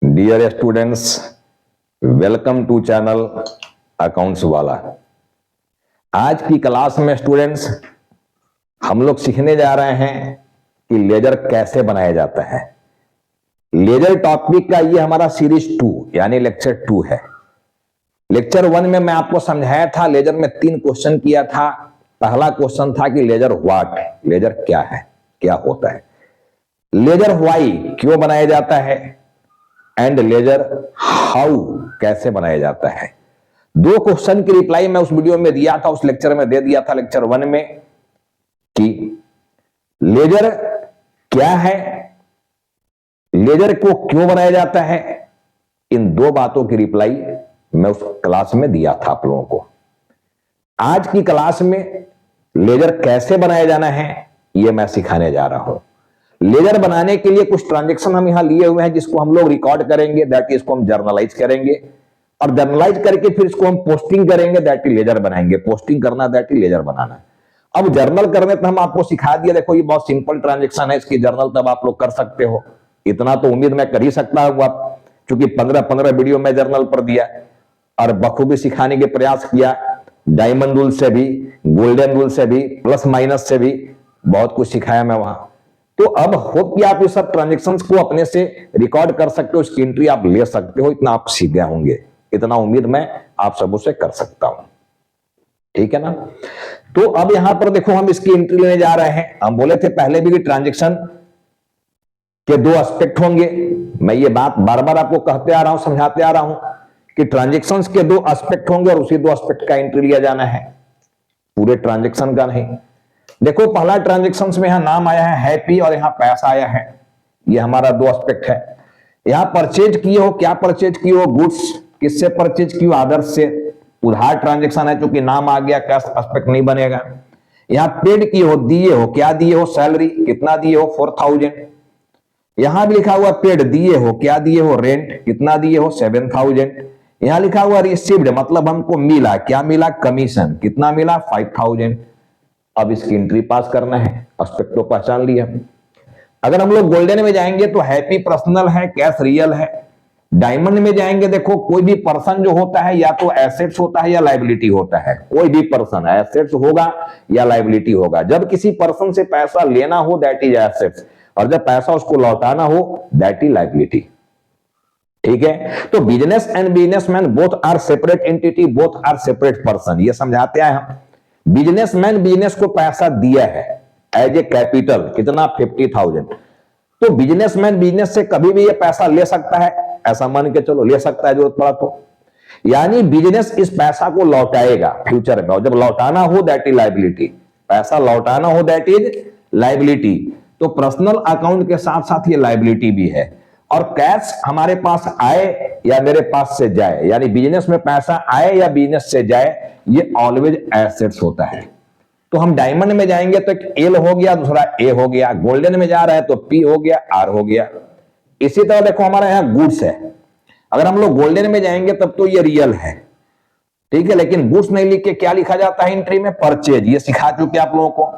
Dear students, welcome to channel accounts वाला। आज की क्लास में स्टूडेंट्स हम लोग सीखने जा रहे हैं कि लेजर कैसे बनाया जाता है। लेजर टॉपिक का ये हमारा सीरीज 2 यानी लेक्चर 2 है। लेक्चर 1 में मैं आपको समझाया था, लेजर में 3 क्वेश्चन किया था। पहला क्वेश्चन था कि लेजर व्हाट, लेजर क्या है, क्या होता है। लेजर व्हाई, क्यों बनाया जाता है, एंड लेजर हाउ, कैसे बनाया जाता है। 2 क्वेश्चन की रिप्लाई मैं उस वीडियो में दिया था, उस लेक्चर में दे दिया था, लेक्चर 1 में, कि लेजर क्या है, लेजर को क्यों बनाया जाता है। इन 2 बातों की रिप्लाई मैं उस क्लास में दिया था आप लोगों को। आज की क्लास में लेजर कैसे बनाया जाना है यह मैं सिखाने जा रहा हूं। लेजर बनाने के लिए कुछ ट्रांजैक्शन हम यहां लिए हुए हैं, जिसको हम लोग रिकॉर्ड करेंगे, दैट इज इसको हम जर्नलाइज करेंगे, और जर्नलाइज करके फिर इसको हम पोस्टिंग करेंगे, दैट इज लेजर बनाएंगे। पोस्टिंग करना दैट इज लेजर बनाना। अब जर्नल करने तो हम आपको सिखा दिया, देखो ये बहुत सिंपल ट्रांजैक्शन है, इसकी जर्नल तब आप लोग कर सकते हो, इतना तो उम्मीद मैं कर ही सकता हूं। आप चूंकि 15 वीडियो में जर्नल पर दिया और बखूबी सिखाने के प्रयास किया, डायमंड रूल से भी, गोल्डन रूल से भी, प्लस माइनस से भी बहुत कुछ सिखाया मैं वहां। तो अब होप कि आप ये सब ट्रांजैक्शंस को अपने से रिकॉर्ड कर सकते हो, इसकी एंट्री आप ले सकते हो, इतना आप सीख गए होंगे, इतना उम्मीद मैं आप सबों से कर सकता हूं। ठीक है ना। तो अब यहां पर देखो हम इसकी एंट्री लेने जा रहे हैं। हम बोले थे पहले भी कि ट्रांजैक्शन के 2 एस्पेक्ट होंगे। मैं ये बात बार बार आपको कहते आ रहा हूं, समझाते आ रहा हूं कि ट्रांजैक्शंस के 2 एस्पेक्ट होंगे और उसी 2 एस्पेक्ट का एंट्री लिया जाना है, पूरे ट्रांजैक्शन का नहीं। देखो पहला ट्रांजैक्शंस में यहां नाम आया है हैप्पी और यहां पैसा आया है, ये हमारा 2 एस्पेक्ट है। यहां परचेज किए हो, क्या परचेज किए हो, गुड्स। किससे परचेज किए हो, आदर्श से। उधार ट्रांजैक्शन है, चूंकि नाम आ गया कैश एस्पेक्ट नहीं बनेगा। यहां पेड किए हो, दिए हो, क्या दिए हो, सैलरी। कितना दिए हो, 4000। यहां भी लिखा हुआ पेड, दिए हो, क्या दिए हो, रेंट। कितना दिए हो, 7000। यहां लिखा हुआ रिसीव्ड, मतलब हमको मिला, क्या मिला, कमीशन। कितना मिला, 5000। अब इसकी एंट्री पास करना है, एस्पेक्ट को पहचान लिया। अगर हम लोग गोल्डन में जाएंगे तो हैप्पी पर्सनल है, कैश रियल है। डायमंड में जाएंगे, देखो कोई भी पर्सन जो होता है या तो एसेट्स होता है या लायबिलिटी होता है। कोई भी पर्सन एसेट्स होगा या लायबिलिटी होगा। जब किसी पर्सन से पैसा लेना हो दैट इज एसेट्स, और जब पैसा उसको लौटाना हो दैट इज लायबिलिटी। ठीक है। तो business and businessman both are separate entity, both are separate person, ये समझाते हैं हम। बिजनेसमैन बिजनेस को पैसा दिया है एज ए कैपिटल, कितना, 50,000। तो बिजनेसमैन बिजनेस से कभी भी ये पैसा ले सकता है, ऐसा मान के चलो ले सकता है जरूरत पड़ा तो। यानी बिजनेस इस पैसा को लौटाएगा फ्यूचर में, और जब लौटाना हो दैट इज लायबिलिटी। पैसा लौटाना हो दैट इज लायबिलिटी। तो पर्सनल अकाउंट के साथ साथ ये लायबिलिटी भी है। और कैश हमारे पास आए या मेरे पास से जाए, यानी बिजनेस में पैसा आए या बिजनेस से जाए, ये ऑलवेज एसेट्स होता है। तो हम डायमंड में जाएंगे तो एक एल हो गया, दूसरा ए हो गया। गोल्डन में जा रहे हैं तो पी हो गया, आर हो गया। इसी तरह देखो हमारा यहां गुड्स है। अगर हम लोग गोल्डन में जाएंगे तब तो ये रियल है, ठीक है। लेकिन गुड्स नहीं लिख के क्या लिखा जाता है एंट्री में, परचेज। ये सिखा चुके आप लोगों को।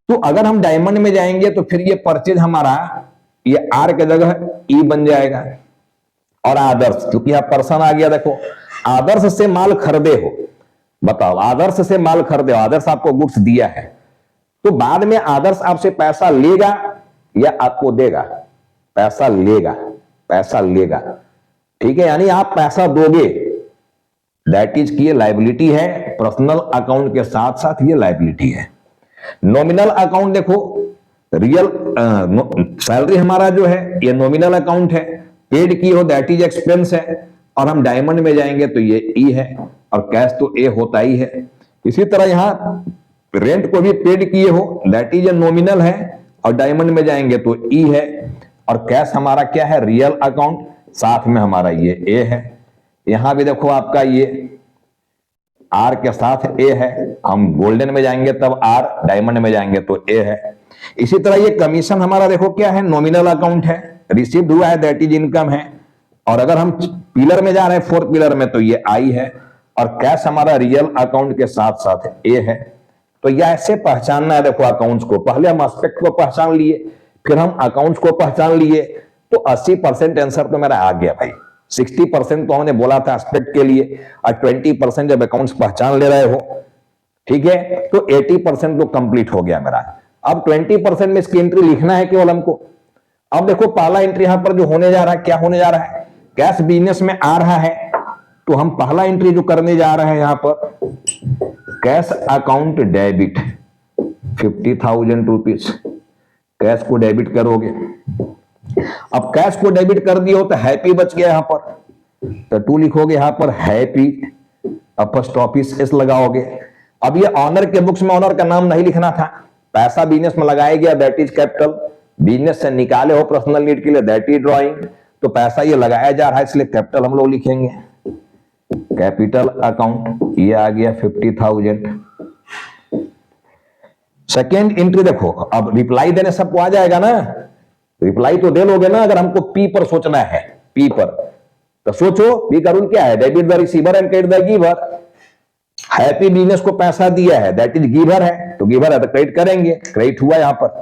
तो अगर हम डायमंड में जाएंगे तो फिर ये परचेज हमारा, ये आर के जगह ई बन जाएगा। और आदर्श, क्योंकि यहां पर्सन आ गया, देखो आदर्श से माल खरीदे हो, बताओ आदर्श से माल खरीदे हो, आदर्श आपको गुड्स दिया है, तो बाद में आदर्श आपसे पैसा लेगा या आपको देगा, पैसा लेगा, पैसा लेगा। ठीक है, यानी आप पैसा दोगे, दैट इज की ये लायबिलिटी है। पर्सनल अकाउंट के साथ साथ ये लायबिलिटी है। नॉमिनल अकाउंट देखो, रियल सैलरी हमारा जो है ये नॉमिनल अकाउंट है। पेड की हो दैट इज एक्सपेंस है। और हम डायमंड में जाएंगे तो ये ई है, और कैश तो ए होता ही है। इसी तरह यहां रेंट को भी पेड किए हो दैट इज ए नॉमिनल है, और डायमंड में जाएंगे तो ई है। और कैश हमारा क्या है, रियल अकाउंट, साथ में हमारा ये ए है। यहां भी देखो आपका ये आर के साथ ए है। हम गोल्डन में जाएंगे तब आर, डायमंड में जाएंगे तो ए है। इसी तरह ये कमीशन हमारा देखो क्या है, नॉमिनल अकाउंट है, रिसीव्ड हुआ है दैट इज इनकम है। और अगर हम पिलर में जा रहे हैं, 4th पिलर में, तो ये आई है। और कैश हमारा रियल अकाउंट के साथ साथ ए है। तो यह ऐसे पहचानना है देखो अकाउंट्स को। पहले हम एस्पेक्ट को पहचान लिए, फिर हम अकाउंट्स को पहचान लिए, तो 80% आंसर तो मेरा आ गया भाई। 60% तो हमने बोला था एस्पेक्ट के लिए, और 20% जब अकाउंट्स पहचान ले रहे हो, ठीक है, तो 80% तो कंप्लीट हो गया मेरा। अब 20% में इसकी एंट्री लिखना है केवल हमको। अब देखो पहला एंट्री यहां पर जो होने जा रहा है, क्या होने जा रहा है, कैश बिजनेस में आ रहा है, तो हम पहला एंट्री जो करने जा रहे हैं यहां पर, cash account debit 50,000 rupees, cash को डेबिट करोगे। अब कैश को डेबिट कर दिए हो तो हैप्पी बच गया यहां पर, तो 2 लिखोगे यहां पर हैप्पी, अपॉस्ट्रोफी एस लगाओगे। अब ये ऑनर के बुक्स में ऑनर का नाम नहीं लिखना था, पैसा बिजनेस में लगाया गया, दैट इज कैपिटल, बिजनेस से निकाले हो पर्सनल नीड के लिए, दैट इज ड्रॉइंग, तो पैसा ये लगाया जा रहा है इसलिए कैपिटल हम लोग लिखेंगे, कैपिटल अकाउंट, ये आ गया 50,000। सेकेंड एंट्री देखो, अब रिप्लाई देने सबको आ जाएगा ना, रिप्लाई तो दे लोगे ना। अगर हमको पी पर सोचना है, पी पर, तो सोचो पी का रूल क्या है, debit the receiver and credit the giver. Happy business को पैसा दिया है, दैट इज गिवर है, तो गिवर है तो क्रेडिट करेंगे, क्रेडिट हुआ यहां पर।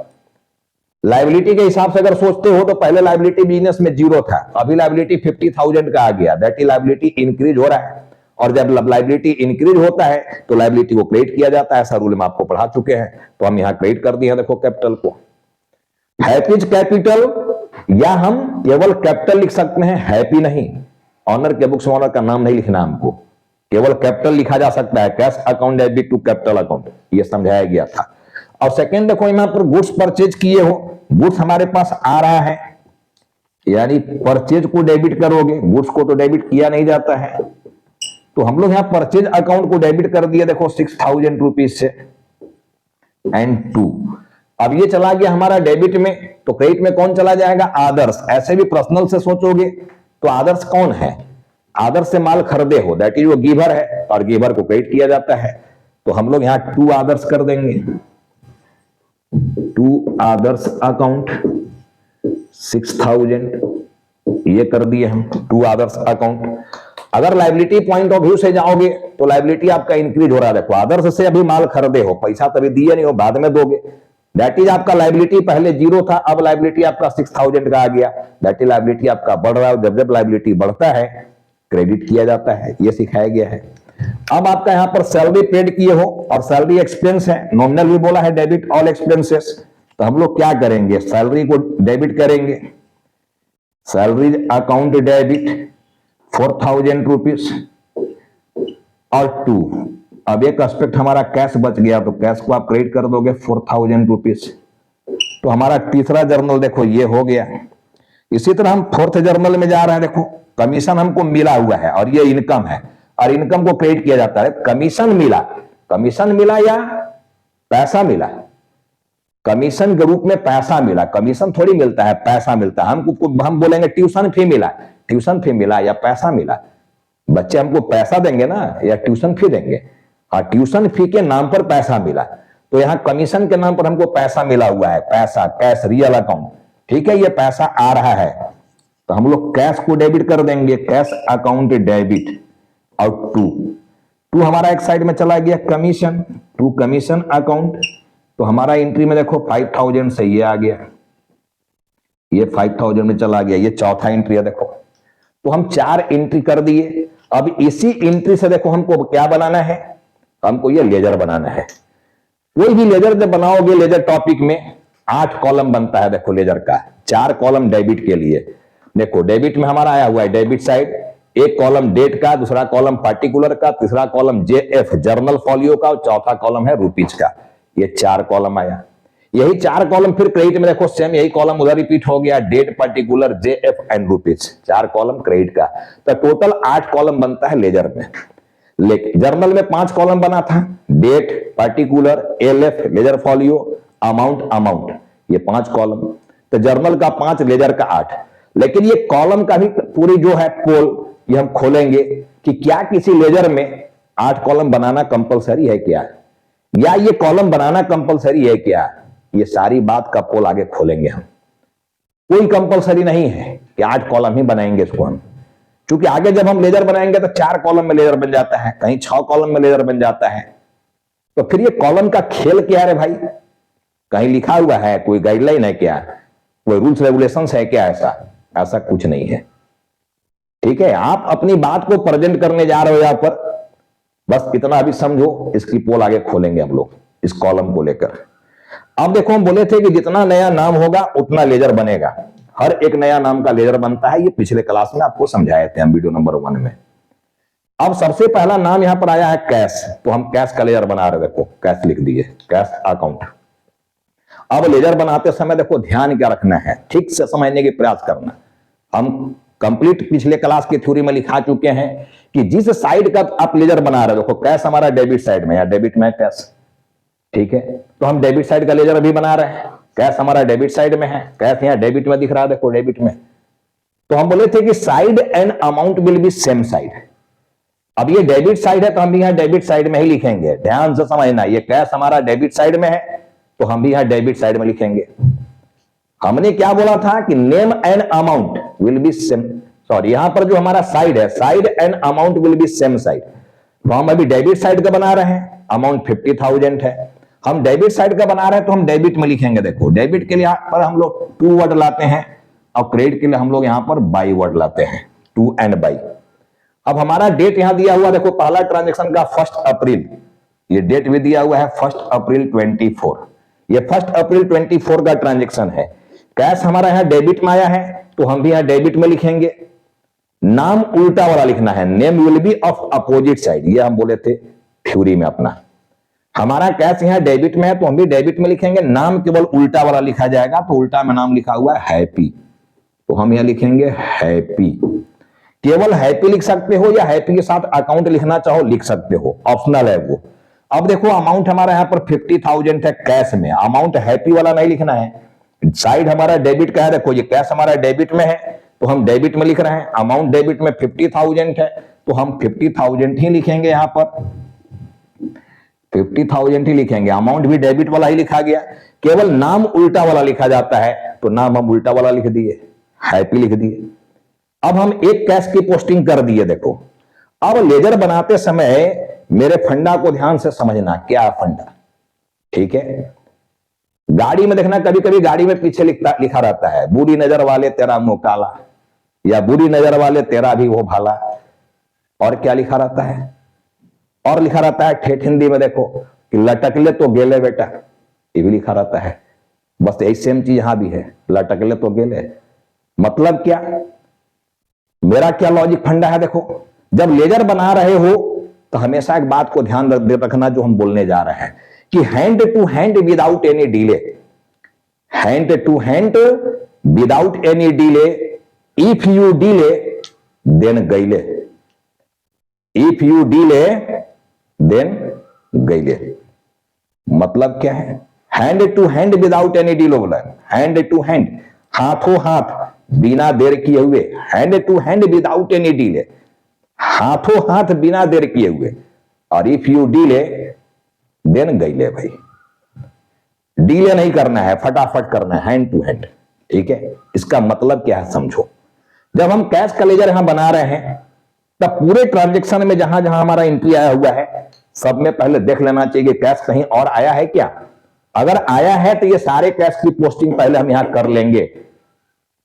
लायबिलिटी के हिसाब से अगर सोचते हो तो पहले लायबिलिटी बिजनेस में 0 था, अभी लायबिलिटी 50,000 का आ गया, दैट इज लायबिलिटी इंक्रीज हो रहा है, और जब लायबिलिटी इंक्रीज होता है तो लायबिलिटी को क्रेडिट किया जाता है, ऐसा रूल हम आपको पढ़ा चुके हैं, तो हम यहां क्रेडिट कर दिए हैं, देखो कैपिटल को। हैप्पीज कैपिटल, या हम केवल कैपिटल लिख सकते हैं, हैप्पी नहीं, ऑनर के बुक्स में ऑनर का नाम नहीं लिखना हमको, केवल कैपिटल लिखा जा सकता है, cash account debit to capital account, ये समझाया गया था। और सेकेंड देखो यहां पर गुड्स परचेज किए हो, गुड्स हमारे पास आ रहा है, यानी परचेज को डेबिट करोगे, गुड्स को तो डेबिट किया नहीं जाता है, तो हम लोग यहां परचेज अकाउंट को डेबिट कर दिया, देखो 6,000 रुपीज से एंड 2। अब ये चला गया हमारा डेबिट में, तो क्रेडिट में कौन चला जाएगा, आदर्श। ऐसे भी पर्सनल से सोचोगे तो आदर्श कौन है, आदर्श से माल खरीदे हो, दैट इज वो गिवर है, और गिवर को क्रेडिट किया जाता है, तो हम लोग यहां 2 आदर्श कर देंगे, 2 आदर्श अकाउंट 6,000, ये कर दिए हम 2 आदर्श अकाउंट। अगर लायबिलिटी पॉइंट ऑफ व्यू से जाओगे तो लायबिलिटी आपका इंक्रीज हो रहा है, देखो आदर्श से अभी माल खरीदे हो, पैसा तभी दिए नहीं हो, बाद में दोगे, दैट इज आपका लायबिलिटी पहले 0 था, अब लायबिलिटी आपका 6,000 का आ गया, दैट इज लायबिलिटी आपका बढ़ रहा है, जब जब लायबिलिटी बढ़ता है क्रेडिट किया जाता है, ये सिखाया गया है। अब आपका यहां पर सैलरी पेड किए हो और सैलरी एक्सपेंस है, नॉमिनल भी बोला है डेबिट ऑल एक्सपेंसेस, तो हम लोग क्या करेंगे, सैलरी को डेबिट करेंगे, सैलरी अकाउंट डेबिट 4,000 रुपीज और 2। अब एक एस्पेक्ट हमारा कैश बच गया, तो कैश को आप क्रेडिट कर दोगे 4,000 रुपीज, तो हमारा तीसरा जर्नल देखो ये हो गया। इसी तरह हम 4th जर्नल में जा रहे हैं, देखो कमीशन हमको मिला हुआ है और ये इनकम है, और इनकम को क्रेडिट किया जाता है, कमीशन मिला, कमीशन मिला या पैसा मिला, कमीशन के रूप में पैसा मिला, कमीशन थोड़ी मिलता है, पैसा मिलता है, हम बोलेंगे ट्यूशन फी मिला, ट्यूशन फी मिला या पैसा मिला, बच्चे हमको पैसा देंगे ना या ट्यूशन फी देंगे, हाँ ट्यूशन फी के नाम पर पैसा मिला, तो यहां कमीशन के नाम पर हमको पैसा मिला हुआ है, पैसा, कैश, रियल अकाउंट, ठीक है, ये पैसा आ रहा है, तो हम लोग कैश को डेबिट कर देंगे, कैश अकाउंट डेबिट, और 2 हमारा एक साइड में चला गया, कमीशन, 2 कमीशन अकाउंट, तो हमारा एंट्री में देखो 5,000 से ये आ गया, ये 5,000 में चला गया, ये चौथा एंट्री है, देखो तो हम 4 एंट्री कर दिए। अब इसी एंट्री से देखो हमको क्या बनाना है, हमको ये लेजर बनाना है। कोई भी लेजर जब बनाओगे, लेजर टॉपिक में 8 कॉलम बनता है, देखो लेजर का 4 कॉलम डेबिट के लिए, देखो डेबिट में हमारा आया हुआ है डेबिट साइड, एक कॉलम डेट का, दूसरा कॉलम पार्टिकुलर का, तीसरा कॉलम जेएफ जर्नल फॉलियो का, और चौथा कॉलम है रुपीज का, ये 4 कॉलम आया। यही 4 कॉलम फिर क्रेडिट में देखो सेम यही कॉलम उधर रिपीट हो गया, date, particular, JF and rupees, 4 column credit का, तो टोटल 8 कॉलम बनता है लेजर में। लेकिन जर्नल में 5 कॉलम बना था, date, particular, LF, ledger folio, amount, ये 5 कॉलम, तो जर्नल का 5, लेजर का 8। लेकिन ये कॉलम का भी पूरी जो है पोल, ये हम खोलेंगे कि क्या किसी लेजर में 8 कॉलम बनाना कंपलसरी है क्या, या ये कॉलम बनाना कंपलसरी है क्या, ये सारी बात का पोल आगे खोलेंगे हम। कोई कंपलसरी नहीं है कि 8 कॉलम ही बनाएंगे इसको हम, क्योंकि आगे जब हम लेजर बनाएंगे तो 4 कॉलम में लेजर बन जाता है, कहीं 6 कॉलम में लेजर बन जाता है, तो फिर ये कॉलम का खेल क्या है भाई, कहीं लिखा हुआ है, कोई गाइडलाइन है क्या, कोई रूल्स रेगुलेशंस है क्या ऐसा, ऐसा कुछ नहीं है। ठीक है, आप अपनी बात को प्रेजेंट करने जा रहे हो यहां पर, बस इतना अभी समझो। इसकी पोल आगे खोलेंगे हम लोग इस कॉलम को लेकर। अब देखो, हम बोले थे कि जितना नया नाम होगा उतना लेजर बनेगा। हर एक नया नाम का लेजर बनता है, ये पिछले क्लास में आपको समझाए थे हम वीडियो नंबर 1 में। अब सबसे पहला नाम यहां पर आया है कैश, तो हम कैश का लेजर बना रहे। देखो कैश लिख दिए, कैश अकाउंट। अब लेजर बनाते समय देखो ध्यान क्या रखना है, ठीक से समझने की प्रयास करना। हम कंप्लीट पिछले क्लास की थ्योरी में लिखा चुके हैं कि जिस साइड का आप लेजर बना रहे हो, देखो कैश हमारा डेबिट साइड में, या डेबिट में कैश, ठीक है, तो हम डेबिट साइड का लेजर अभी बना रहे हैं। कैश हमारा डेबिट साइड में है, कैश यहां डेबिट में दिख रहा है, देखो डेबिट में। तो हम बोले थे कि side and amount will be same side. अब ये डेबिट साइड है तो हम भी यहां डेबिट साइड में ही लिखेंगे। ध्यान से समझना, ये कैश हमारा डेबिट साइड में है तो हम भी यहां डेबिट साइड में लिखेंगे। हमने क्या बोला था कि name and amount will be same, sorry यहां पर जो हमारा साइड है, side and amount will be same side. तो हम अभी डेबिट साइड का बना रहे हैं, अमाउंट 50,000 है। हम डेबिट साइड का बना रहे हैं तो हम डेबिट में लिखेंगे। देखो डेबिट के लिए यहां पर हम लोग टू वर्ड लाते हैं और क्रेडिट के लिए हम लोग यहां पर बाई वर्ड लाते हैं, टू एंड बाई। अब हमारा डेट यहां दिया हुआ, देखो पहला ट्रांजेक्शन का 1 अप्रैल, ये डेट भी दिया हुआ है 1 अप्रैल 24। ये 1 अप्रैल 24 का ट्रांजेक्शन है। कैश हमारा यहां डेबिट में आया है तो हम भी यहां डेबिट में लिखेंगे। नाम उल्टा वाला लिखना है, name will be of opposite side, ये हम बोले थे थ्योरी में अपना। हमारा कैश यहां डेबिट में है तो हम भी डेबिट में लिखेंगे। नाम केवल उल्टा वाला लिखा जाएगा, तो उल्टा में नाम लिखा हुआ है हैप्पी, तो हम यहां लिखेंगे हैप्पी। केवल हैप्पी लिख सकते हो या हैप्पी के साथ अकाउंट लिखना चाहो लिख सकते हो, ऑप्शनल है वो। अब देखो अमाउंट हमारा यहां पर 50,000 है कैश में, अमाउंट हैप्पी वाला नहीं लिखना है। साइड हमारा डेबिट का है, देखो ये कैश हमारा डेबिट में है तो हम डेबिट में लिख रहे हैं। अमाउंट डेबिट में 50,000 है तो हम 50,000 ही लिखेंगे। यहां पर 50,000 ही लिखेंगे, अमाउंट भी डेबिट वाला ही लिखा गया। केवल नाम उल्टा वाला लिखा जाता है तो नाम हम उल्टा वाला लिख दिए, हैप्पी लिख दिए। अब हम एक कैश की पोस्टिंग कर दिए। देखो अब लेजर बनाते समय मेरे फंडा को ध्यान से समझना, क्या फंडा, ठीक है। गाड़ी में देखना, कभी कभी गाड़ी में पीछे लिखा रहता है बुरी नजर वाले तेरा मुंह काला, या बुरी नजर वाले तेरा भी वो भाला। और क्या लिखा रहता है, और लिखा रहता है ठेठ हिंदी में, देखो कि लटकले तो गेले बेटा, ये भी लिखा रहता है। बस यही सेम चीज यहां भी है, लटकले तो गेले। मतलब क्या, मेरा क्या लॉजिक फंडा है, देखो जब लेजर बना रहे हो तो हमेशा एक बात को ध्यान रखना जो हम बोलने जा रहे हैं कि hand to hand without any delay, hand to hand without any delay, if you delay then गईले, इफ यू डिले देन गईले। मतलब क्या है, hand to hand without any delay बोला, हैंड टू हैंड, हाथों हाथ बिना देर किए हुए, hand to hand without any delay, हाथों हाथ बिना देर किए हुए। और इफ यू डिले देन गईले, भाई डिले नहीं करना है, फटाफट करना है, हैंड टू हैंड, ठीक है। इसका मतलब क्या है समझो। जब हम कैश का लेजर यहां बना रहे हैं तब पूरे ट्रांजेक्शन में जहां जहां हमारा एंट्री आया हुआ है सब में पहले देख लेना चाहिए कैश कहीं और आया है क्या। अगर आया है तो ये सारे कैश की पोस्टिंग पहले हम यहां कर लेंगे,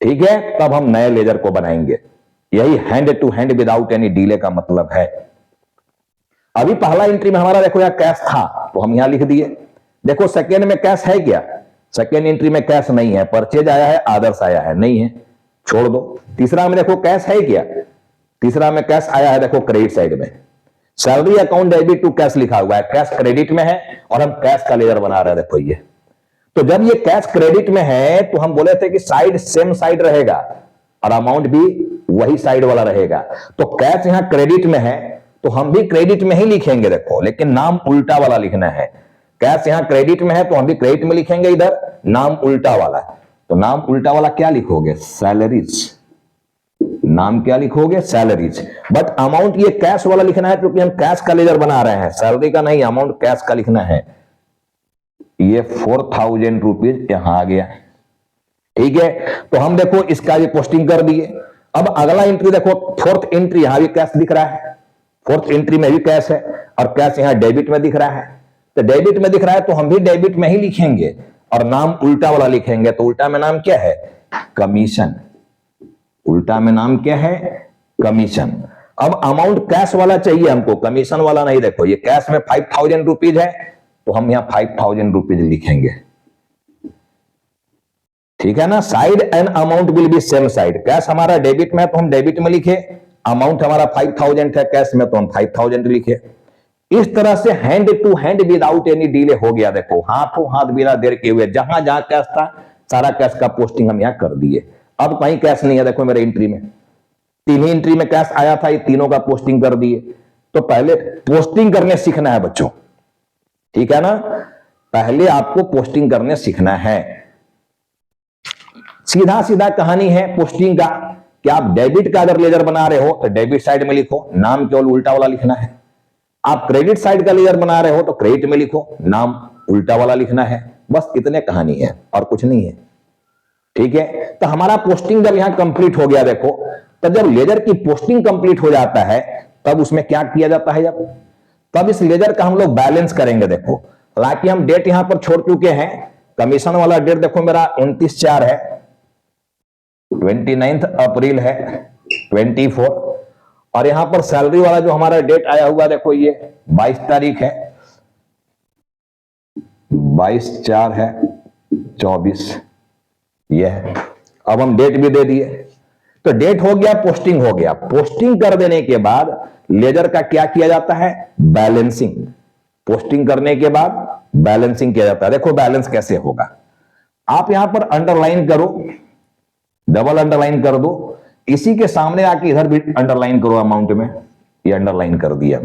ठीक है, तब हम नए लेजर को बनाएंगे। यही hand to hand without any delay का मतलब है। अभी पहला एंट्री में हमारा देखो यहां कैश था तो हम यहां लिख दिए। देखो सेकेंड में कैश है क्या, सेकेंड एंट्री में कैश नहीं है, परचेज आया है, आदर्श आया है, नहीं है, छोड़ दो। तीसरा में देखो कैश है क्या, तीसरा में कैश आया है, देखो क्रेडिट साइड में, salary account debit to cash लिखा हुआ है, कैश क्रेडिट में है और हम कैश का लेजर बना रहे हैं। देखो ये, तो जब ये कैश क्रेडिट में है तो हम बोले थे कि साइड सेम साइड रहेगा और अमाउंट भी वही साइड वाला रहेगा। तो कैश यहां क्रेडिट में है तो हम भी क्रेडिट में ही लिखेंगे, देखो, लेकिन नाम उल्टा वाला लिखना है। कैश यहां क्रेडिट में है तो हम भी क्रेडिट में लिखेंगे, इधर नाम उल्टा वाला। तो नाम उल्टा वाला क्या लिखोगे, सैलरीज, नाम क्या लिखोगे, सैलरीज। बट अमाउंट ये कैश वाला लिखना है क्योंकि हम कैश का लेजर बना रहे हैं, सैलरी का नहीं, अमाउंट कैश का लिखना है। ये 4,000 रुपीज यहां आ गया, ठीक है। तो हम देखो इसका ये पोस्टिंग कर दिए। अब अगला एंट्री देखो, फोर्थ एंट्री, यहां भी कैश दिख रहा है, फोर्थ एंट्री में भी कैश है और कैश यहां डेबिट में दिख रहा है। तो डेबिट में दिख रहा है तो हम भी डेबिट में ही लिखेंगे और नाम उल्टा वाला लिखेंगे। तो उल्टा में नाम क्या है, कमीशन, उल्टा में नाम क्या है, कमीशन। अब अमाउंट कैश वाला चाहिए हमको, कमीशन वाला नहीं। देखो ये कैश में 5000 रुपीज है तो हम यहां 5000 रुपीज लिखेंगे, ठीक है ना। Side and amount will be same side. Cash हमारा डेबिट में है तो हम डेबिट में लिखे, अमाउंट हमारा 5000 है कैश में तो हम 5000 लिखे। इस तरह से hand to hand without any delay हो गया। देखो हाथों हाथ बिना देर के हुए, जहां जहां कैश था सारा कैश का पोस्टिंग हम यहां कर दिए। अब कहीं कैश नहीं है, देखो मेरे एंट्री में 3 ही एंट्री में कैश आया था, ये तीनों का पोस्टिंग कर दिए। तो पहले पोस्टिंग करने सीखना है बच्चों, ठीक है ना। पहले आपको पोस्टिंग करने सीखना है। सीधा सीधा कहानी है पोस्टिंग का कि आप डेबिट का अगर लेजर बना रहे हो तो डेबिट साइड में लिखो, नाम केवल उल्टा वाला लिखना है। आप क्रेडिट साइड का लेजर बना रहे हो तो क्रेडिट में लिखो, नाम उल्टा वाला लिखना है। बस इतने कहानी है और कुछ नहीं है, ठीक है। तो हमारा पोस्टिंग जब यहां कंप्लीट हो गया, देखो तो जब लेजर की पोस्टिंग कंप्लीट हो जाता है तब उसमें क्या किया जाता है, तब इस लेजर का हम लोग बैलेंस करेंगे। देखो हालांकि हम डेट यहां पर छोड़ चुके हैं, कमीशन वाला डेट देखो मेरा 29/4 है, 29 अप्रैल है 24, और यहां पर सैलरी वाला जो हमारा डेट आया हुआ देखो ये 22 तारीख है, 22/4 है 24 ये है। अब हम डेट भी दे दिए, तो डेट हो गया, पोस्टिंग हो गया। पोस्टिंग कर देने के बाद लेजर का क्या किया जाता है, बैलेंसिंग। पोस्टिंग करने के बाद बैलेंसिंग किया जाता है। देखो बैलेंस कैसे होगा, आप यहां पर अंडरलाइन करो, डबल अंडरलाइन कर दो, इसी के सामने आके इधर भी अंडरलाइन करो अमाउंट में, ये अंडरलाइन कर दिया,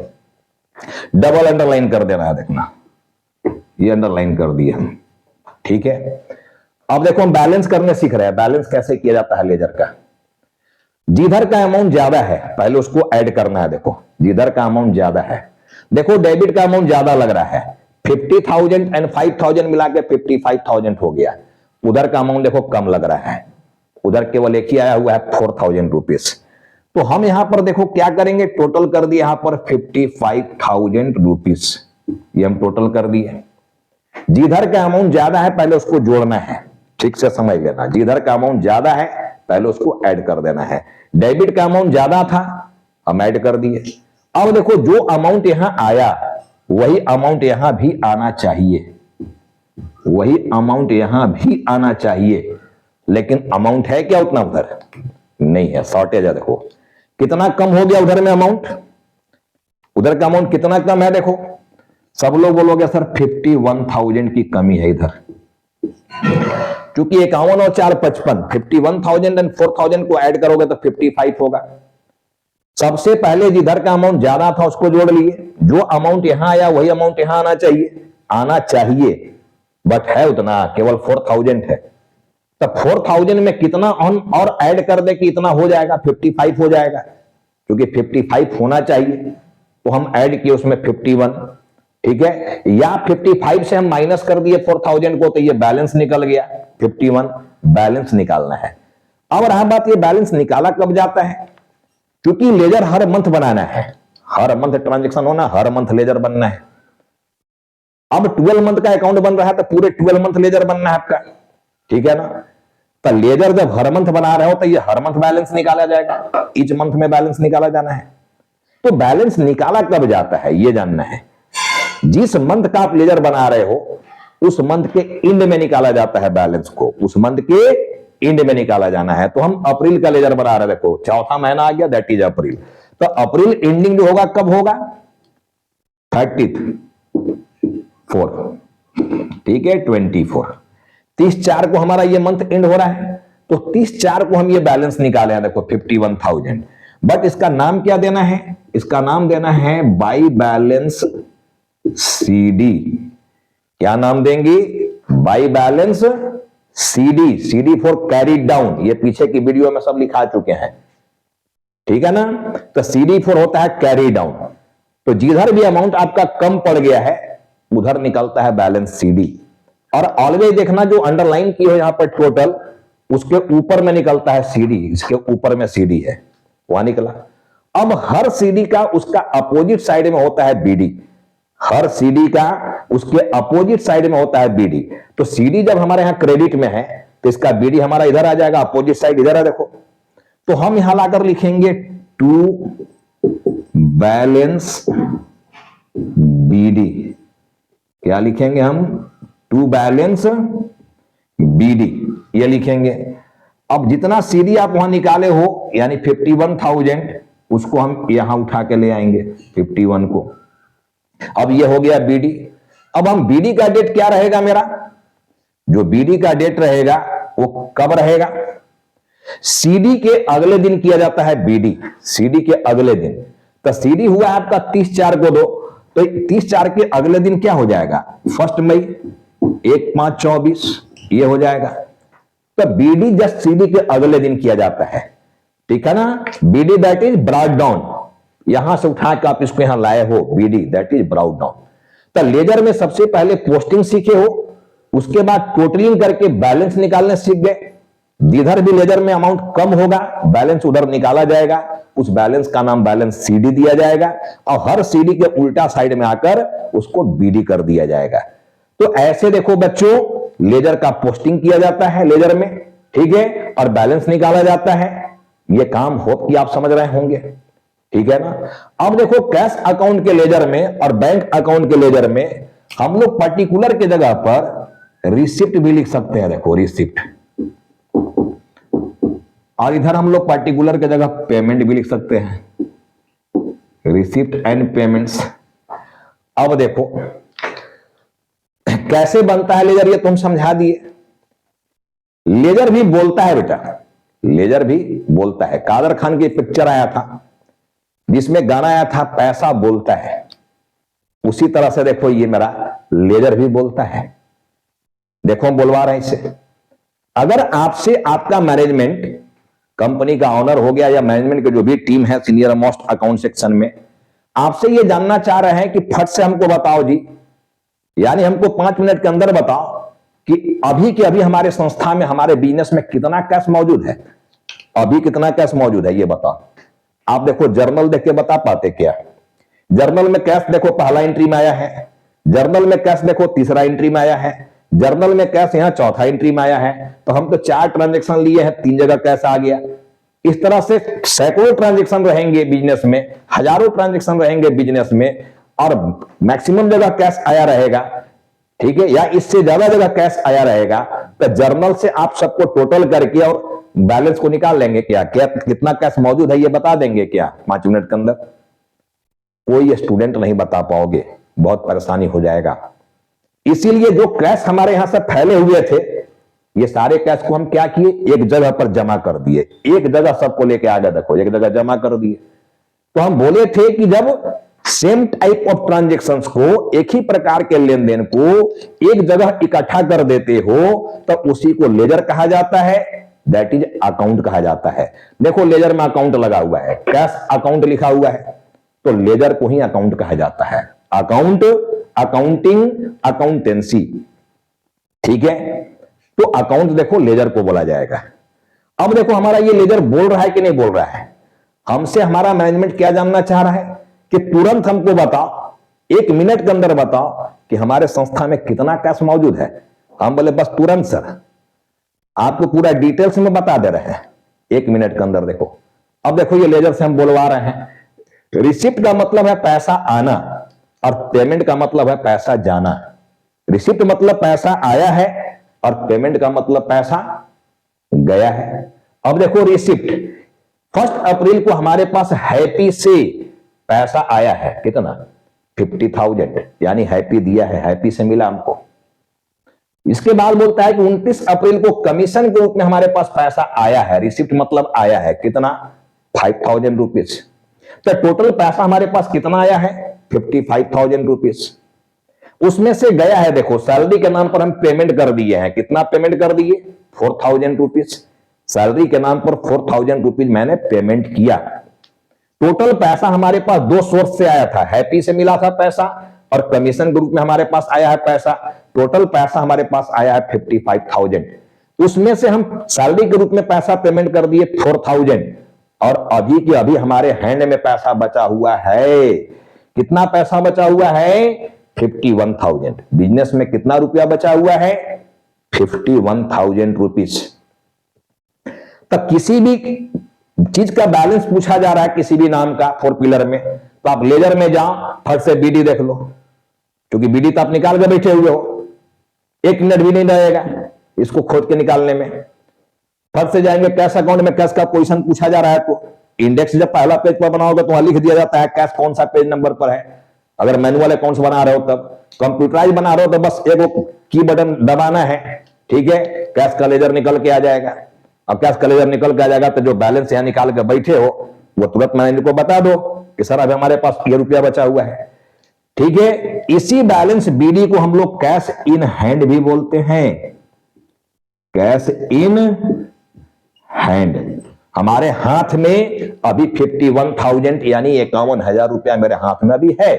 डबल अंडरलाइन कर देना है, देखना ये अंडरलाइन कर दिया, ठीक है। अब देखो हम बैलेंस करने सीख रहे हैं, बैलेंस कैसे किया जाता है लेजर का। जिधर का अमाउंट ज्यादा है पहले उसको ऐड करना है। देखो जिधर का अमाउंट ज्यादा है, देखो डेबिट का अमाउंट ज्यादा लग रहा है, 50,000 एंड 5,000 मिला के 55,000 हो गया। उधर का अमाउंट देखो कम लग रहा है, उधर केवल एक ही आया हुआ है 4,000 रुपीज। तो हम यहां पर देखो क्या करेंगे, टोटल कर दिए यहां पर 55,000 रुपीज, ये हम टोटल कर दिए। जिधर का अमाउंट ज्यादा है पहले उसको जोड़ना है, ठीक से समझ लेना। जिधर का अमाउंट ज्यादा है पहले उसको ऐड कर देना है। डेबिट का अमाउंट ज्यादा था हम ऐड कर दिए। अब देखो जो अमाउंट यहां आया वही अमाउंट यहां भी आना चाहिए, वही अमाउंट यहां भी आना चाहिए, लेकिन अमाउंट है क्या उतना उधर नहीं है, शॉर्टेज है। देखो कितना कम हो गया उधर में अमाउंट, उधर का अमाउंट कितना कम है, देखो सब लोग बोलोगे सर 51,000 की कमी है इधर, क्योंकि 51 और 4 55, 51,000 एंड 4,000 को ऐड करोगे तो 55 होगा। सबसे पहले जिधर का अमाउंट ज्यादा था उसको जोड़ लिए, जो अमाउंट यहां आया वही अमाउंट यहां आना चाहिए, बट है उतना केवल 4,000 है। तो 4,000 में कितना और ऐड कर दे कि इतना हो जाएगा, 55 हो जाएगा, क्योंकि 55 होना चाहिए तो हम ऐड किए उसमें 51, ठीक है। या 55 से हम माइनस कर दिए 4,000 को तो ये बैलेंस निकल गया 51, बैलेंस निकालना है। अब रहा बात ये बैलेंस निकाला कब जाता है, क्योंकि लेजर हर मंथ बनाना है, हर मंथ ट्रांजैक्शन होना, हर मंथ लेजर बनना है। अब 12 मंथ का अकाउंट बन रहा है तो पूरे 12 मंथ लेजर बनना है आपका, ठीक है ना। तो लेजर जब हर मंथ बना रहे हो तो ये हर मंथ बैलेंस निकाला जाएगा, ईच मंथ में बैलेंस निकाला जाना है। तो बैलेंस निकाला कब जाता है ये जानना है। जिस मंथ का आप लेजर बना रहे हो उस मंथ के एंड में निकाला जाता है बैलेंस को, उस मंथ के एंड में निकाला जाना है। तो हम अप्रैल का लेजर बना रहे, देखो चौथा महीना आ गया, दैट इज अप्रैल। तो अप्रैल एंडिंग जो होगा कब होगा, 30/4, ठीक है 24, 30/4 को हमारा ये मंथ एंड हो रहा है, तो 30/4 को हम ये बैलेंस निकाले हैं, देखो 51,000। बट इसका नाम क्या देना है, इसका नाम देना है बाई बैलेंस सीडी। क्या नाम देंगे, by balance CD, CD for carried down, ये पीछे की वीडियो में सब लिखा चुके हैं, ठीक है ना। तो सीडी फॉर होता है कैरी डाउन। तो जिधर भी अमाउंट आपका कम पड़ गया है उधर निकलता है बैलेंस सीडी। और ऑलवेज देखना जो अंडरलाइन की हो यहां पर टोटल, उसके ऊपर में निकलता है सीडी, इसके ऊपर में सीडी है, वहां निकला। अब हर सीडी का उसका अपोजिट साइड में होता है बीडी, हर सीडी का उसके अपोजिट साइड में होता है बीडी। तो सीडी जब हमारे यहां क्रेडिट में है तो इसका बीडी हमारा इधर आ जाएगा, अपोजिट साइड इधर है, देखो तो हम यहां लाकर लिखेंगे टू बैलेंस बीडी। क्या लिखेंगे हम? टू बैलेंस बीडी, ये लिखेंगे। अब जितना सीडी आप वहां निकाले हो यानी 51,000, उसको हम यहां उठा के ले आएंगे 51 को। अब ये हो गया बीडी। अब हम बीडी का डेट क्या रहेगा मेरा? जो बीडी का डेट रहेगा वो कब रहेगा? सीडी के अगले दिन किया जाता है बीडी, सीडी के अगले दिन। तो सीडी हुआ आपका 30/4 को 2, तो 30/4 के अगले दिन क्या हो जाएगा? 1 मई, 1/5/24 ये हो जाएगा। तो बीडी जस्ट सीडी के अगले दिन किया जाता है, ठीक है ना। BD that is brought down, यहां से उठा के आप इसको यहां लाए हो, BD that is brought down. तो लेजर में सबसे पहले पोस्टिंग सीखे हो, उसके बाद टोटलिंग करके बैलेंस निकालने सीख गए। जिधर भी लेजर में अमाउंट कम होगा बैलेंस उधर निकाला जाएगा, उस बैलेंस का नाम बैलेंस सीडी दिया जाएगा, और हर सीडी के उल्टा साइड में आकर उसको बीडी कर दिया जाएगा। तो ऐसे देखो बच्चों, लेजर का पोस्टिंग किया जाता है लेजर में, ठीक है, और बैलेंस निकाला जाता है। ये काम होप कि आप समझ रहे होंगे, ठीक है ना। अब देखो कैश अकाउंट के लेजर में और बैंक अकाउंट के लेजर में हम लोग पर्टिकुलर के जगह पर रिसिप्ट भी लिख सकते हैं। देखो रिसिप्ट, और इधर हम लोग पर्टिकुलर के जगह पेमेंट भी लिख सकते हैं, रिसिप्ट एंड पेमेंट्स। अब देखो कैसे बनता है लेजर, ये तुम समझा दिए। लेजर भी बोलता है बेटा, लेजर भी बोलता है। कादर खान की पिक्चर आया था जिसमें गाना आया था पैसा बोलता है, उसी तरह से देखो ये मेरा लेजर भी बोलता है। देखो हम बोलवा रहे हैं इसे। अगर आपसे आपका मैनेजमेंट, कंपनी का ऑनर हो गया या मैनेजमेंट की जो भी टीम है सीनियर मोस्ट अकाउंट सेक्शन में, आपसे ये जानना चाह रहे हैं कि फट से हमको बताओ जी, यानी हमको 5 मिनट के अंदर बताओ कि अभी के अभी हमारे संस्था में, हमारे बिजनेस में कितना कैश मौजूद है, अभी कितना कैश मौजूद है ये बताओ। आप देखो जर्नल देख के बता पाते क्या? जर्नल में कैश देखो पहला एंट्री में आया है, जर्नल में कैश देखो तीसरा एंट्री में आया है, जर्नल में कैश यहां चौथा एंट्री में आया है। तो हम तो 4 ट्रांजेक्शन लिए हैं, 3 जगह कैश आ गया। इस तरह से सैकड़ों ट्रांजेक्शन रहेंगे बिजनेस में, हजारों ट्रांजेक्शन रहेंगे बिजनेस में, और मैक्सिमम जगह कैश आया रहेगा, ठीक है, या इससे ज्यादा जगह कैश आया रहेगा। तो जर्नल से आप सबको टोटल करके और बैलेंस को निकाल लेंगे क्या, कितना कैश मौजूद है ये बता देंगे क्या 5 मिनट के अंदर? कोई स्टूडेंट नहीं बता पाओगे, बहुत परेशानी हो जाएगा। इसीलिए जो कैश हमारे यहां से फैले हुए थे, ये सारे कैश को हम क्या किए, एक जगह पर जमा कर दिए, एक जगह सबको लेके आ गए, देखो एक जगह जमा कर दिए। तो हम बोले थे कि जब सेम टाइप ऑफ ट्रांजेक्शंस को, एक ही प्रकार के लेन देन को एक जगह इकट्ठा कर देते हो, तब उसी को लेजर कहा जाता है, दैट इज अकाउंट कहा जाता है। देखो लेजर में अकाउंट लगा हुआ है, कैश अकाउंट लिखा हुआ है, तो लेजर को ही अकाउंट कहा जाता है। अकाउंट, अकाउंटिंग, अकाउंटेंसी, ठीक है। तो अकाउंट देखो लेजर को बोला जाएगा। अब देखो हमारा ये लेजर बोल रहा है कि नहीं बोल रहा है? हमसे हमारा मैनेजमेंट क्या जानना चाह रहा है कि तुरंत हमको बताओ, 1 मिनट के अंदर बताओ कि हमारे संस्था में कितना कैश मौजूद है। हम बोले बस तुरंत सर, आपको पूरा डिटेल्स में बता दे रहे हैं 1 मिनट के अंदर। देखो अब देखो ये लेजर से हम बोलवा रहे हैं। रिसिप्ट का मतलब है पैसा आना, और पेमेंट का मतलब है पैसा जाना। रिसिप्ट मतलब पैसा आया है, और पेमेंट का मतलब पैसा गया है। अब देखो रिसिप्ट, 1 अप्रैल को हमारे पास हैप्पी से पैसा आया है, कितना 50,000, यानी हैप्पी दिया है, हैप्पी से मिला हमको। इसके बाद बोलता है कि 29 अप्रैल को कमीशन के रूप में हमारे पास पैसा आया है, रिसिप्ट मतलब आया है, कितना 5,000 रुपीज। तो टोटल पैसा हमारे पास कितना आया है 55,000 रुपीज। उसमें से गया है, देखो सैलरी के नाम पर हम पेमेंट कर दिए हैं, कितना पेमेंट कर दिए 4,000 रुपीज। सैलरी के नाम पर 4,000 रुपीज मैंने पेमेंट किया। टोटल पैसा हमारे पास 2 सोर्स से आया था, हैप्पी से मिला था पैसा, और कमीशन के रूप में हमारे पास आया है पैसा। टोटल पैसा हमारे पास आया है 55,000। उसमें से हम सैलरी के रूप में पैसा पेमेंट कर दिए 4,000, और अभी के अभी हमारे हैंड में पैसा बचा हुआ है, कितना पैसा बचा हुआ है 51,000। बिजनेस में कितना रुपया बचा हुआ है 51,000 रुपीज। तो किसी भी चीज का बैलेंस पूछा जा रहा है किसी भी नाम का 4 पिलर में, तो आप लेजर में जाओ, फट से बीडी देख लो, क्योंकि बीडी तो आप निकाल के बैठे हुए हो, 1 मिनट भी नहीं लगेगा इसको खोद के निकालने में। फट से जाएंगे कैश अकाउंट में, कैश का पोजीशन पूछा जा रहा है, तो इंडेक्स जब पहला पेज पर बनाओगे तो वहां लिख दिया जाता है कैश कौन सा पेज नंबर पर है। अगर मैनुअल अकाउंट्स बना रहे हो तब, कंप्यूटराइज बना रहे हो तो बस एक की बटन दबाना है, ठीक है, कैश का लेजर निकल के आ जाएगा। अब कैश का लेजर निकल के आ जाएगा तो जो बैलेंस यहां निकाल के बैठे हो वो तुरंत मैनेजर को बता दो कि सर अभी हमारे पास ये रुपया बचा हुआ है, ठीक है। इसी बैलेंस बीडी को हम लोग कैश इन हैंड भी बोलते हैं, कैश इन हैंड। हमारे हाथ में अभी 51,000 यानी 51,000 रुपया मेरे हाथ में अभी है।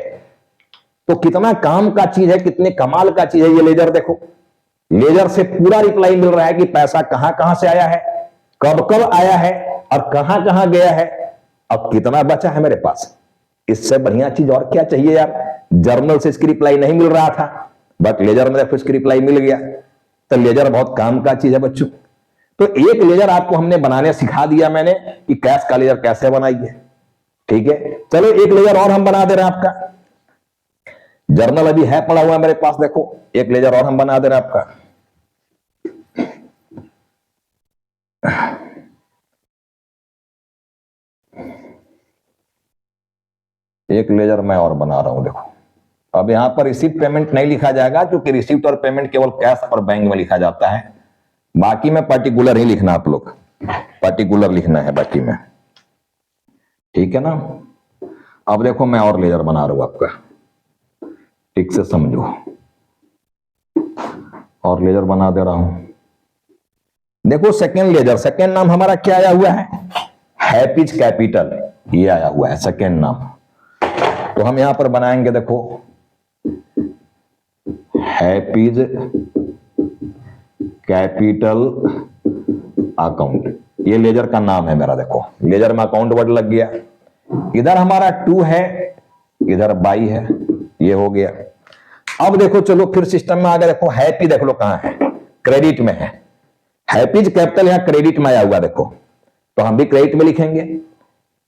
तो कितना काम का चीज है, कितने कमाल का चीज है ये लेजर। देखो लेजर से पूरा रिप्लाई मिल रहा है कि पैसा कहां कहां से आया है, कब कब आया है और कहां कहां गया है, अब कितना बचा है मेरे पास। इससे बढ़िया चीज और क्या चाहिए यार। जर्नल से इसकी रिप्लाई नहीं मिल रहा था, बट लेजर में देखो इसकी रिप्लाई मिल गया। तो लेजर बहुत काम का चीज है बच्चों। तो एक लेजर आपको हमने बनाने सिखा दिया मैंने कि कैश का लेजर कैसे बनाइए, ठीक है। चलो एक लेजर और हम बना दे रहे हैं आपका। जर्नल अभी है पड़ा हुआ मेरे पास, देखो एक लेजर और हम बना दे रहे हैं आपका। एक लेजर मैं और बना रहा हूं, देखो अब यहां पर रिसीप्ट पेमेंट नहीं लिखा जाएगा, क्योंकि रिसीप्ट और पेमेंट केवल कैश और बैंक में लिखा जाता है। बाकी में पर्टिकुलर ही लिखना, आप लोग पर्टिकुलर लिखना है बाकी में, ठीक है ना। अब देखो मैं और लेजर बना रहा हूं आपका, ठीक से समझो। और लेजर बना दे रहा हूं, देखो सेकेंड लेजर। सेकेंड नाम हमारा क्या आया हुआ है, हैपिज कैपिटल, ये आया हुआ है सेकेंड नाम। तो हम यहां पर बनाएंगे, देखो हैपिज कैपिटल अकाउंट, ये लेजर का नाम है मेरा। देखो लेजर में अकाउंट वर्ड लग गया, इधर हमारा 2 है, इधर बाई है, ये हो गया। अब देखो चलो फिर सिस्टम में आ गया, देखो हैप्पी देख लो कहां है, क्रेडिट में है। हैप्पीज कैपिटल यहां क्रेडिट में आया हुआ, देखो तो हम भी क्रेडिट में लिखेंगे।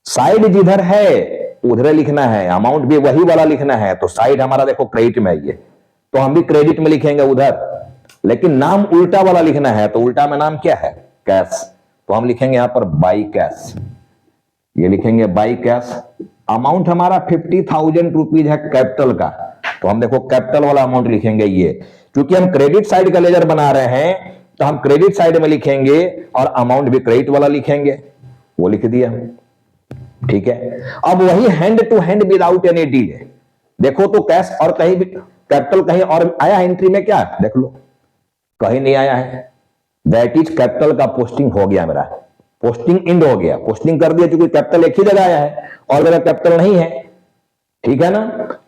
साइड जिधर है उधर लिखना है, अमाउंट भी वही वाला लिखना है, तो साइड हमारा देखो क्रेडिट में है, तो हम भी क्रेडिट में लिखेंगे उधर। लेकिन नाम उल्टा वाला लिखना है, तो उल्टा में नाम क्या है, कैश, तो हम लिखेंगे यहां पर बाई कैश, ये लिखेंगे बाई कैश। अमाउंट हमारा 50,000 रुपीज है कैपिटल का, तो हम देखो कैपिटल वाला अमाउंट लिखेंगे ये, क्योंकि हम क्रेडिट साइड का लेजर बना रहे हैं तो हम क्रेडिट साइड में लिखेंगे और अमाउंट भी क्रेडिट वाला लिखेंगे, वो लिख दिया, ठीक है। अब वही hand to hand without any delay. देखो तो कैश और कहीं भी कैपिटल कहीं और आया है एंट्री में, क्या देख लो कहीं नहीं आया है। दैट इज कैपिटल का पोस्टिंग हो गया, मेरा पोस्टिंग इंड हो गया, पोस्टिंग कर दिया, क्योंकि कैपिटल एक ही जगह आया है और मेरा कैपिटल नहीं है, ठीक है ना।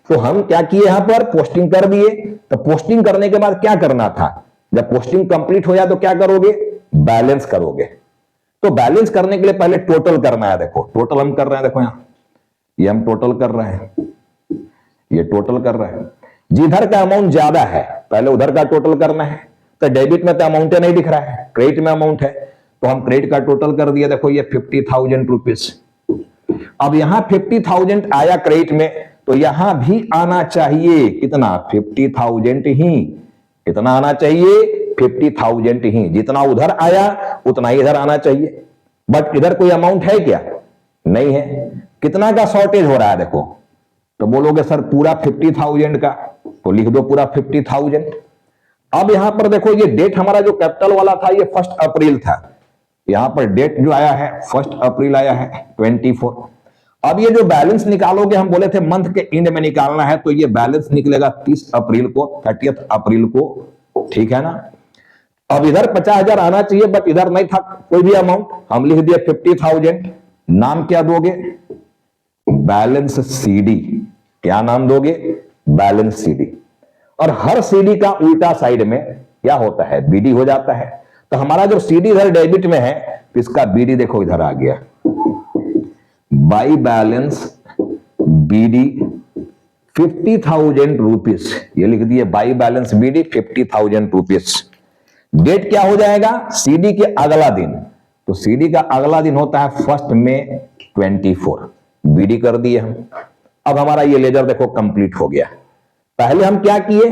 तो हम क्या किए, यहां पर पोस्टिंग कर दिए। तो पोस्टिंग करने के बाद क्या करना था, जब पोस्टिंग कंप्लीट हो जाए तो क्या करोगे, बैलेंस करोगे। तो बैलेंस करने के लिए पहले टोटल करना है। देखो टोटल हम कर रहे हैं, देखो यहां ये हम टोटल कर रहे हैं, ये टोटल कर रहे हैं। जिधर का अमाउंट ज्यादा है पहले उधर का टोटल करना है। तो डेबिट में तो अमाउंट नहीं दिख रहा है, क्रेडिट में अमाउंट है, तो हम क्रेडिट का टोटल कर दिया। देखो ये 50,000 रुपीज। अब यहां 50,000 आया क्रेडिट में, तो यहां भी आना चाहिए कितना, 50,000 ही, कितना आना चाहिए, 50,000 ही। जितना उधर आया उतना ही इधर आना चाहिए, बट इधर कोई अमाउंट है क्या, नहीं है। कितना का शॉर्टेज हो रहा है, देखो तो बोलोगे सर पूरा 50,000 का, तो लिख दो पूरा 50,000। अब यहां पर देखो ये डेट हमारा जो कैपिटल वाला था ये 1 अप्रैल था, यहां पर डेट जो आया है 1 अप्रैल आया है 24। अब ये जो बैलेंस निकालोगे, हम बोले थे मंथ के एंड में निकालना है, तो ये बैलेंस निकलेगा 30 अप्रैल को, 30 अप्रैल को, ठीक है ना। अब इधर 50,000 आना चाहिए, बट इधर नहीं था कोई भी अमाउंट, हम लिख दिया 50,000। नाम क्या दोगे, बैलेंस सीडी। क्या नाम दोगे, बैलेंस सीडी। और हर सीडी का उल्टा साइड में क्या होता है, बीडी हो जाता है। तो हमारा जो सीडी इधर डेबिट में है, तो इसका बीडी देखो इधर आ गया, बाई बैलेंस बीडी 50,000 रुपीज, ये लिख दिए by balance BD 50,000 rupees. Date क्या हो जाएगा, सीडी के अगला दिन, तो सीडी का अगला दिन होता है 1 मई 24, बीडी कर दिए हम। अब हमारा ये लेजर देखो कंप्लीट हो गया। पहले हम क्या किए,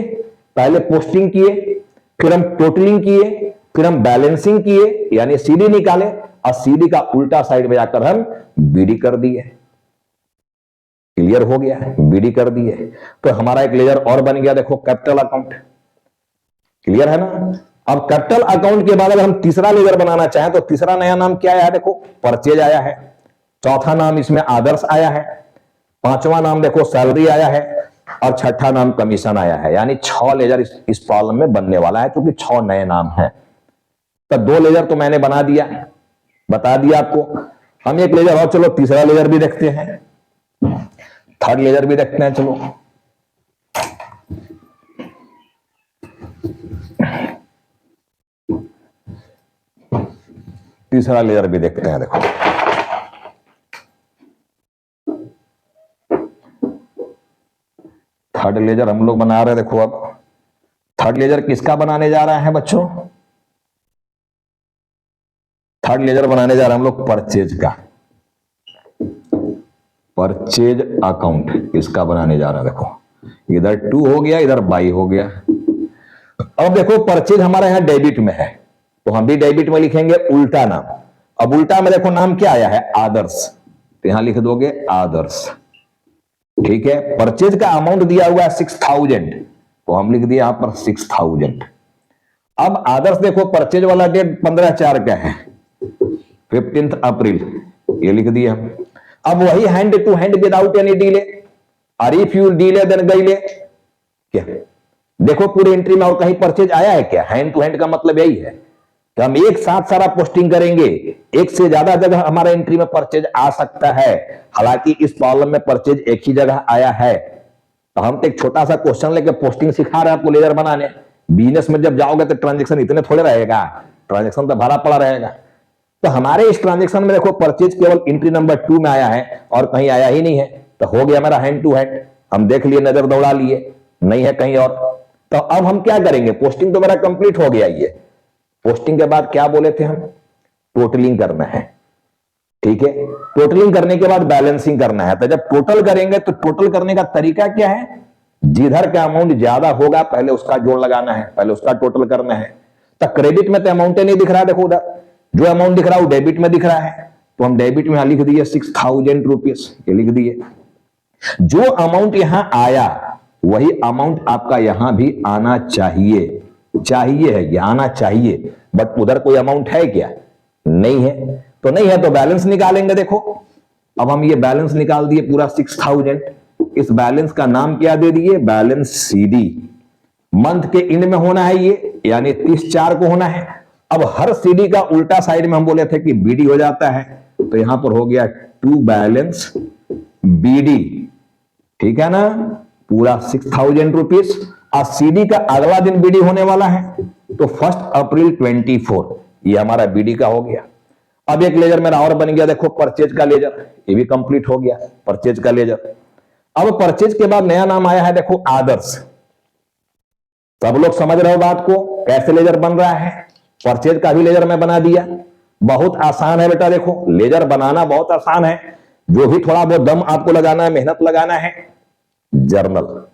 पहले पोस्टिंग किए, फिर हम टोटलिंग किए, फिर हम बैलेंसिंग किए, यानी सीडी निकाले और सीडी का उल्टा साइड में जाकर हम बीडी कर दिए। क्लियर हो गया, बीडी कर दिए। तो हमारा एक लेजर और बन गया देखो, कैपिटल अकाउंट। क्लियर है ना। अब कैपिटल अकाउंट के बाद अगर हम तीसरा लेजर बनाना चाहें तो तीसरा नया नाम क्या आया है, देखो परचेज आया है। चौथा नाम इसमें आदर्श आया है। पांचवा नाम देखो सैलरी आया है और छठा नाम कमीशन आया है। यानी 6 लेजर इस प्रॉब्लम में बनने वाला है, क्योंकि 6 नए नाम हैं। तो 2 लेजर तो मैंने बना दिया, बता दिया आपको। हम एक लेजर और, चलो तीसरा लेजर भी देखते हैं, थर्ड लेजर भी देखते हैं। चलो तीसरा लेजर भी देखते हैं। देखो थर्ड लेजर हम लोग बना रहे हैं। देखो अब थर्ड लेजर किसका बनाने जा रहे हैं बच्चों, थर्ड लेजर बनाने जा रहे हैं हम लोग परचेज का। परचेज अकाउंट इसका बनाने जा रहा है। देखो इधर 2 हो गया, इधर बाई हो गया। अब देखो परचेज हमारा यहां डेबिट में है, तो हम भी डेबिट में लिखेंगे उल्टा नाम। अब उल्टा में देखो नाम क्या आया है, आदर्श, तो यहां लिख दोगे आदर्श। ठीक है। परचेज का अमाउंट दिया हुआ है 6000, तो हम लिख दिए यहां पर 6000। अब आदर्श देखो परचेज वाला डेट 15/4 का है, 15 अप्रैल, ये लिख दिए हम। अब वही hand to hand without any delay, और इफ यू डीले देन गईले। क्या देखो पूरे एंट्री में और कहीं परचेज आया है क्या, हैंड टू हैंड का मतलब यही है कि हम एक साथ सारा पोस्टिंग करेंगे, एक से ज्यादा जगह हमारा एंट्री में परचेज आ सकता है। हालांकि इस प्रॉब्लम में परचेज एक ही जगह आया है, तो हम तो एक छोटा सा क्वेश्चन लेके पोस्टिंग सिखा रहे हैं आपको लेजर बनाने। बिजनेस में जब जाओगे तो ट्रांजेक्शन इतने थोड़े रहेगा, ट्रांजेक्शन तो भरा पड़ा रहेगा। तो हमारे इस ट्रांजेक्शन में देखो परचेज केवल एंट्री नंबर 2 में आया है और कहीं आया ही नहीं है, तो हो गया मेरा हैंड टू हैंड। हम देख लिए, नजर दौड़ा लिए, नहीं है कहीं और। तो अब हम क्या करेंगे, पोस्टिंग तो मेरा कंप्लीट हो गया। ये पोस्टिंग के बाद क्या बोले थे हम, टोटलिंग करना है। ठीक है। टोटलिंग करने के बाद बैलेंसिंग करना है। तो जब टोटल करेंगे तो टोटल करने का तरीका क्या है, जिधर का अमाउंट ज्यादा होगा पहले उसका जोड़ लगाना है, पहले उसका टोटल करना है। तो क्रेडिट में तो अमाउंट नहीं दिख रहा है, देखो उधर जो अमाउंट दिख रहा है वो डेबिट में दिख रहा है, तो हम डेबिट में लिख दिए 6000 रुपीज, ये लिख दिए। जो अमाउंट यहां आया वही अमाउंट आपका यहां भी आना चाहिए, चाहिए है, ये आना चाहिए। बट उधर कोई अमाउंट है क्या, नहीं है। तो नहीं है तो बैलेंस निकालेंगे। देखो अब हम ये बैलेंस निकाल दिए पूरा 6000। इस बैलेंस का नाम क्या दे दिए, बैलेंस सीडी। मंथ के एंड में होना है ये, यानी 30/4 को होना है। अब हर सीडी का उल्टा साइड में हम बोले थे कि बीडी हो जाता है, तो यहां पर हो गया टू बैलेंस बीडी। ठीक है ना, पूरा 6000 रुपीज। और सीडी का अगला दिन बीडी होने वाला है, तो 1 अप्रैल 24, ये हमारा बीडी का हो गया। अब एक लेजर मेरा और बन गया, देखो परचेज का लेजर, ये भी कंप्लीट हो गया, परचेज का लेजर। अब परचेज के बाद नया नाम आया है, देखो आदर्श। सब लोग समझ रहे हो बात को, कैसे लेजर बन रहा है। परचेज का भी लेजर मैं बना दिया, बहुत आसान है बेटा। देखो लेजर बनाना बहुत आसान है, जो भी थोड़ा बहुत दम आपको लगाना है, मेहनत लगाना है। जर्नल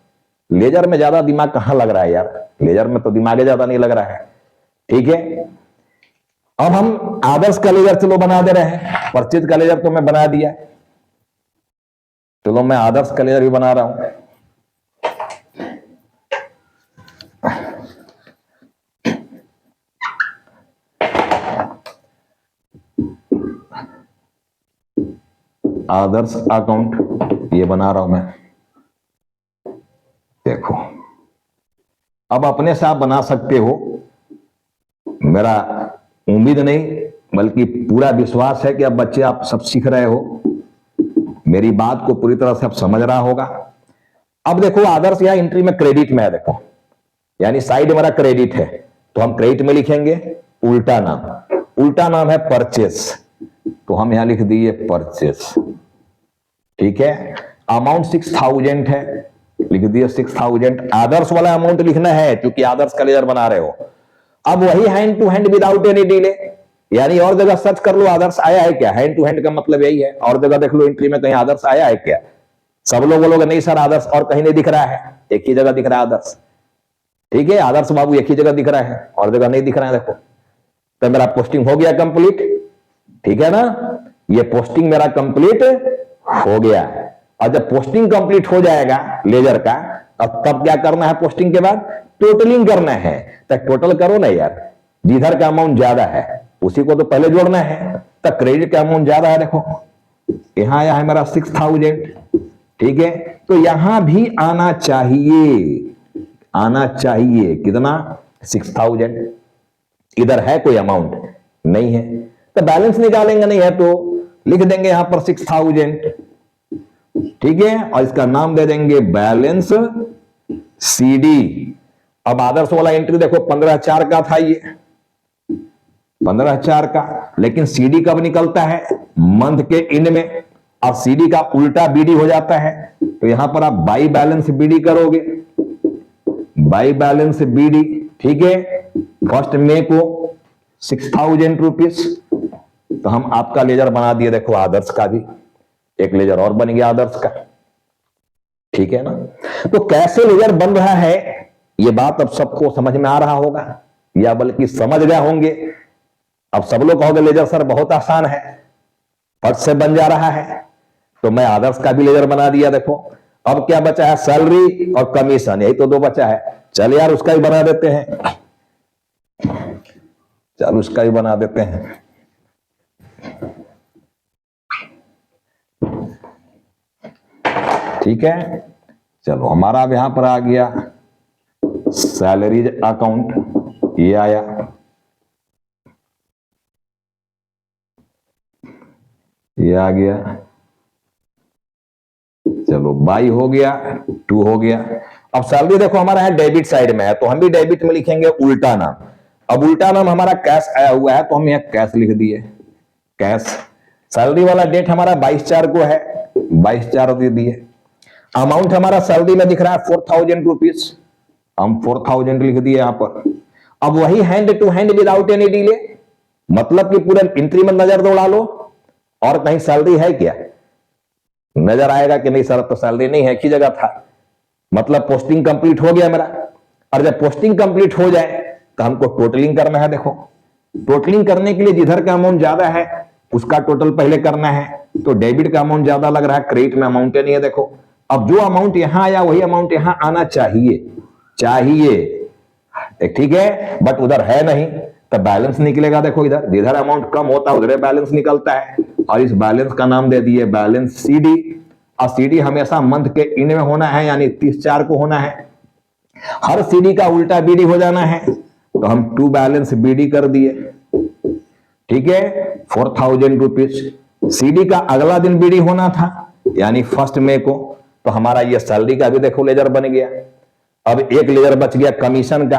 लेजर में ज्यादा दिमाग कहां लग रहा है यार, लेजर में तो दिमाग ज्यादा नहीं लग रहा है। ठीक है। अब हम आदर्श का लेजर चलो बना दे रहे हैं, परचेज का लेजर तो मैं बना दिया, चलो मैं आदर्श का लेजर भी बना रहा हूं। आदर्श अकाउंट ये बना रहा हूं मैं। देखो अब अपने से आप बना सकते हो, मेरा उम्मीद नहीं बल्कि पूरा विश्वास है कि अब बच्चे आप सब सीख रहे हो, मेरी बात को पूरी तरह से आप समझ रहा होगा। अब देखो आदर्श यहां एंट्री में क्रेडिट में है, देखो यानी साइड मेरा क्रेडिट है, तो हम क्रेडिट में लिखेंगे उल्टा नाम। उल्टा नाम है परचेस, तो हम यहां लिख दिए परचेस। ठीक है। अमाउंट 6000 है, लिख दिए 6000। आदर्श वाला अमाउंट लिखना है क्योंकि आदर्श का लेजर बना रहे हो। अब वही hand to hand without any delay, यानी और जगह सर्च कर लो आदर्श आया है क्या, हैंड टू हैंड का मतलब यही है। और जगह देख लो एंट्री में कहीं आदर्श आया है क्या। सब लोग बोलोगे नहीं सर आदर्श और कहीं नहीं दिख रहा है, एक ही जगह दिख रहा है आदर्श। ठीक है, आदर्श बाबू एक ही जगह दिख रहा है और जगह नहीं दिख रहा है। देखो तो मेरा पोस्टिंग हो गया कंप्लीट, ठीक है ना, ये पोस्टिंग मेरा कंप्लीट हो गया। और जब पोस्टिंग कंप्लीट हो जाएगा लेजर का, अब तब क्या करना है, पोस्टिंग के बाद टोटलिंग करना है। तो टोटल करो ना यार, जिधर का अमाउंट ज्यादा है उसी को तो पहले जोड़ना है। तो क्रेडिट का अमाउंट ज्यादा है, देखो यहां आया है मेरा 6000, ठीक है, तो यहां भी आना चाहिए, आना चाहिए कितना, 6000। इधर है कोई अमाउंट नहीं है, तो बैलेंस निकालेंगे, नहीं है तो लिख देंगे यहां पर 6000, ठीक है, और इसका नाम दे देंगे बैलेंस सीडी। अब आदर्श वाला एंट्री देखो 15/4 का था, ये 15/4 का, लेकिन सीडी कब निकलता है, मंथ के एंड में। अब सीडी का उल्टा बीडी हो जाता है, तो यहां पर आप बाई बैलेंस बीडी करोगे, बाई बैलेंस बीडी, ठीक है। फर्स्ट मे को 6000 रुपीज, तो हम आपका लेजर बना दिए, देखो आदर्श का भी एक लेजर और बन गया आदर्श का, ठीक है ना। तो कैसे लेजर बन रहा है ये बात अब सबको समझ में आ रहा होगा, या बल्कि समझ गए होंगे। अब सब लोग कहोगे लेजर सर बहुत आसान है, फट से बन जा रहा है। तो मैं आदर्श का भी लेजर बना दिया, देखो अब क्या बचा है, सैलरी और कमीशन, यही तो दो बचा है। चल यार उसका ही बना देते हैं, चल उसका ही बना देते हैं। ठीक है, चलो हमारा अब यहां पर आ गया सैलरीज अकाउंट, ये आया, ये आ गया, चलो बाई हो गया, 2 हो गया। अब सैलरी देखो हमारा है डेबिट साइड में है, तो हम भी डेबिट में लिखेंगे उल्टा नाम। अब उल्टा नाम हमारा कैश आया हुआ है, तो हम यहां कैश लिख दिए, कैश। सैलरी वाला डेट हमारा 22/4 को है, 22/4 दे दिए। अमाउंट हमारा सैलरी में दिख रहा है 4000 रुपीज, हम 4000 लिख दिए यहां पर। अब वही hand to hand without any delay, मतलब कि पूरे एंट्री में नजर दौड़ा लो और कहीं सैलरी है क्या, नजर आएगा कि नहीं सर तो सैलरी नहीं है, एक ही जगह था, मतलब पोस्टिंग कंप्लीट हो गया मेरा। और जब पोस्टिंग कंप्लीट हो जाए तो हमको टोटलिंग करना है। देखो टोटलिंग करने के लिए जिधर का अमाउंट ज्यादा है उसका टोटल पहले करना है, तो डेबिट का अमाउंट ज्यादा लग रहा है, क्रेडिट में अमाउंट नहीं है। देखो अब जो अमाउंट यहां आया वही अमाउंट यहां आना चाहिए, ठीक है, बट उधर है नहीं, तो बैलेंस निकलेगा। देखो इधर जिधर अमाउंट कम होता है उधर बैलेंस निकलता है, और इस बैलेंस का नाम दे दिए बैलेंस सीडी। और सीडी हमेशा मंथ के एंड में होना है, यानी 30/4 को होना है। हर सीडी का उल्टा बीडी हो जाना है, तो हम 2 बैलेंस बीडी कर दिए, ठीक है, 4000 रुपीज। सीडी का अगला दिन बीडी होना था, यानी 1 मई को, तो हमारा ये सैलरी का भी देखो लेजर बन गया। अब एक लेजर बच गया कमीशन का,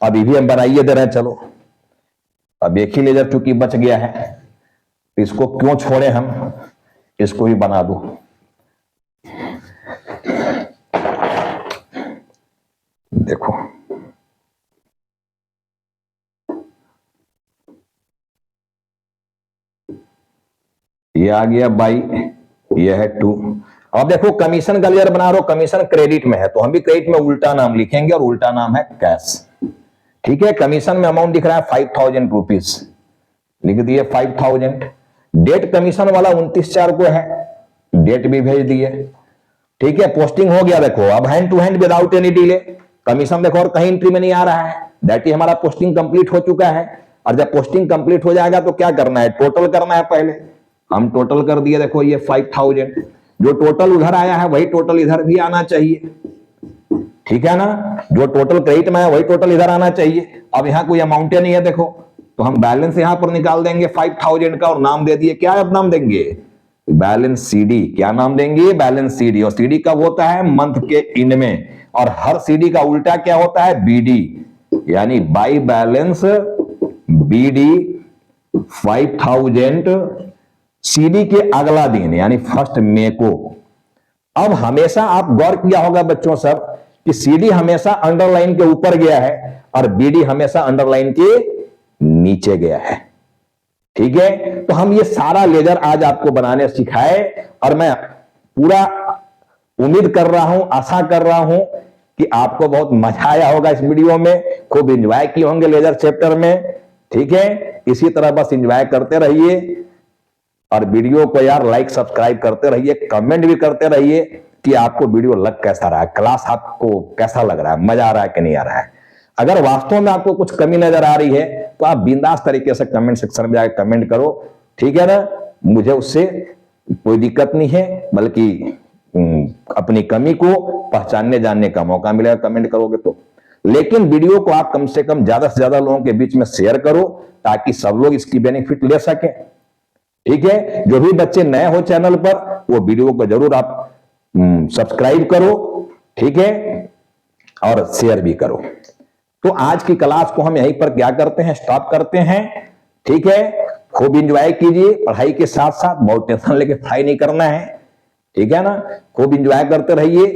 अब ये भी हम बनाइए दे रहे हैं, चलो अब एक ही लेजर चूंकि बच गया है, इसको क्यों छोड़े हम, इसको ही बना दो। देखो ये आ गया बाई, ये है 2। अब देखो कमीशन का लेजर बना रहे हो, कमीशन क्रेडिट में है, तो हम भी क्रेडिट में उल्टा नाम लिखेंगे, और उल्टा नाम है कैश, ठीक है। कमीशन में अमाउंट दिख रहा है 5000 रुपीज, लिख दिए 5000। डेट कमीशन वाला 29/4 को है, डेट भी भेज दिए, ठीक है। पोस्टिंग हो गया, देखो अब hand to hand without any delay. Commission देखो और कहीं एंट्री में नहीं आ रहा है, दैट ही हमारा पोस्टिंग कंप्लीट हो चुका है। और जब पोस्टिंग कंप्लीट हो जाएगा तो क्या करना है, टोटल करना है। पहले हम टोटल कर दिए, देखो ये 5000, जो टोटल उधर आया है वही टोटल इधर भी आना चाहिए, ठीक है ना। जो टोटल क्रेडिट में है वही टोटल इधर आना चाहिए। अब यहां कोई अमाउंट नहीं है, देखो, तो हम बैलेंस यहां पर निकाल देंगे 5000 का, और नाम दे दिए क्या, अब नाम देंगे बैलेंस सीडी। क्या नाम देंगे, बैलेंस सीडी। और सीडी कब होता है, मंथ के एंड में, और हर सीडी का उल्टा क्या होता है, बीडी, यानी बाई बैलेंस बीडी 5000 सीडी के अगला दिन, यानी 1 मई को। अब हमेशा आप गौर किया होगा बच्चों सब कि सीडी हमेशा अंडरलाइन के ऊपर गया है और बीडी हमेशा अंडरलाइन के नीचे गया है, ठीक है, तो हम ये सारा लेजर आज आपको बनाने सिखाए और मैं पूरा उम्मीद कर रहा हूं, आशा कर रहा हूं कि आपको बहुत मजा आया होगा इस वीडियो में, खूब एंजॉय किए होंगे लेजर चैप्टर में। ठीक है, इसी तरह बस एंजॉय करते रहिए और वीडियो को यार लाइक सब्सक्राइब करते रहिए, कमेंट भी करते रहिए कि आपको वीडियो लग कैसा रहा है, क्लास आपको कैसा लग रहा है, मजा आ रहा है कि नहीं आ रहा है। अगर वास्तव में आपको कुछ कमी नजर आ रही है तो आप बिंदास तरीके से कमेंट सेक्शन में जाकर कमेंट करो, ठीक है ना, मुझे उससे कोई दिक्कत नहीं है, बल्कि अपनी कमी को पहचानने जानने का मौका मिलेगा कमेंट करोगे तो। लेकिन वीडियो को आप कम से कम ज्यादा से ज्यादा लोगों के बीच में शेयर करो ताकि सब लोग इसकी बेनिफिट ले सके। ठीक है, जो भी बच्चे नए हो चैनल पर वो वीडियो को जरूर आप सब्सक्राइब करो, ठीक है, और शेयर भी करो। तो आज की क्लास को हम यहीं पर क्या करते हैं, स्टॉप करते हैं। ठीक है, खूब एंजॉय कीजिए, पढ़ाई के साथ साथ बहुत टेंशन लेके पढ़ाई नहीं करना है, ठीक है ना, खूब एंजॉय करते रहिए।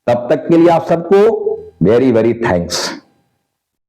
तब तक के लिए आप सबको वेरी वेरी थैंक्स।